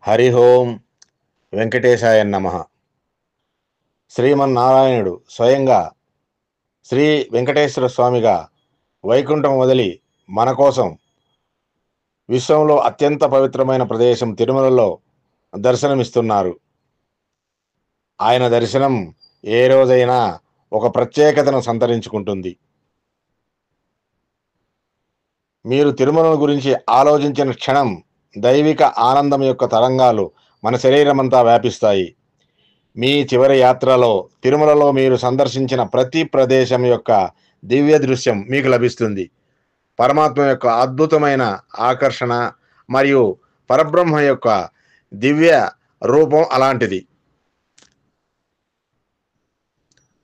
హరి ఓం వెంకటేశాయ నమః. శ్రీమన్నారాయణుడు స్వయంగా శ్రీ వెంకటేశ్వర స్వామిగా వైకుంఠం వదిలి మన కోసం విశ్వంలో అత్యంత పవిత్రమైన ప్రదేశం తిరుమలలో దర్శనమిస్తున్నారు. ఆయన దర్శనం ఏ రోజైనా ఒక ప్రత్యేకతను సంతరించుకుంటుంది. మీరు తిరుమల గురించి ఆలోచించిన క్షణం దైవిక ఆనందం యొక్క తరంగాలు మన శరీరమంతా వ్యాపిస్తాయి. మీ చివరి యాత్రలో తిరుమలలో మీరు సందర్శించిన ప్రతి ప్రదేశం యొక్క దివ్య దృశ్యం మీకు లభిస్తుంది. పరమాత్మ యొక్క అద్భుతమైన ఆకర్షణ మరియు పరబ్రహ్మ యొక్క దివ్య రూపం అలాంటిది.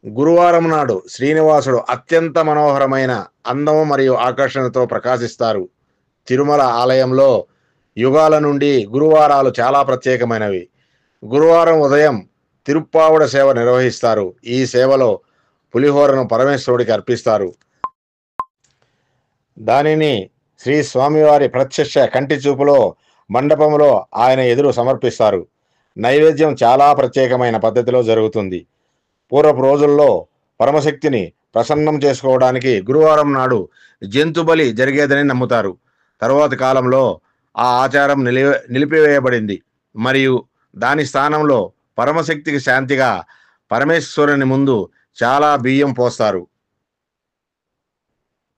గురువారం నాడు శ్రీనివాసుడు అత్యంత మనోహరమైన అందం మరియు ఆకర్షణతో ప్రకాశిస్తారు. తిరుమల ఆలయంలో యుగాల నుండి గురువారాలు చాలా ప్రత్యేకమైనవి. గురువారం ఉదయం తిరుప్పావుడ సేవ నిర్వహిస్తారు. ఈ సేవలో పులిహోరను పరమేశ్వరుడికి అర్పిస్తారు. దానిని శ్రీ స్వామివారి ప్రత్యక్ష కంటి చూపులో మండపంలో ఆయన ఎదురు సమర్పిస్తారు. నైవేద్యం చాలా ప్రత్యేకమైన పద్ధతిలో జరుగుతుంది. పూర్వపు రోజుల్లో పరమశక్తిని ప్రసన్నం చేసుకోవడానికి గురువారం నాడు జంతుబలి జరిగేదని నమ్ముతారు. తరువాతి కాలంలో ఆ ఆచారం నిలిపివేయబడింది మరియు దాని స్థానంలో పరమశక్తికి శాంతిగా పరమేశ్వరుని ముందు చాలా బియ్యం పోస్తారు.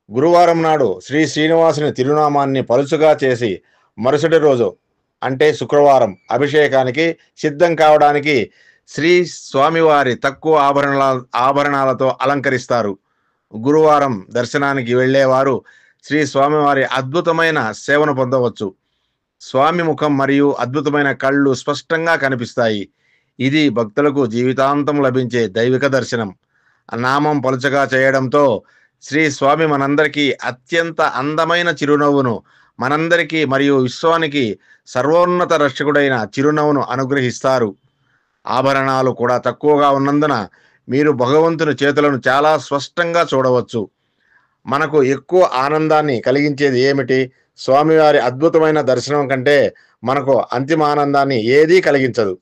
గురువారం నాడు శ్రీ శ్రీనివాసుని తిరునామాన్ని పలుచుగా చేసి మరుసటి రోజు అంటే శుక్రవారం అభిషేకానికి సిద్ధం కావడానికి శ్రీ స్వామివారి తక్కువ ఆభరణాలతో అలంకరిస్తారు. గురువారం దర్శనానికి వెళ్ళేవారు శ్రీ స్వామివారి అద్భుతమైన సేవను పొందవచ్చు. స్వామి ముఖం మరియు అద్భుతమైన కళ్ళు స్పష్టంగా కనిపిస్తాయి. ఇది భక్తులకు జీవితాంతం లభించే దైవిక దర్శనం. నామం పలుచగా చేయడంతో శ్రీ స్వామి మనందరికీ అత్యంత అందమైన చిరునవ్వును, మనందరికీ మరియు విశ్వానికి సర్వోన్నత రక్షకుడైన చిరునవ్వును అనుగ్రహిస్తారు. ఆభరణాలు కూడా తక్కువగా ఉన్నందున మీరు భగవంతుని చేతులను చాలా స్పష్టంగా చూడవచ్చు. మనకు ఎక్కువ ఆనందాన్ని కలిగించేది ఏమిటి? స్వామివారి అద్భుతమైన దర్శనం కంటే మనకు అంతిమ ఆనందాన్ని ఏదీ కలిగించదు.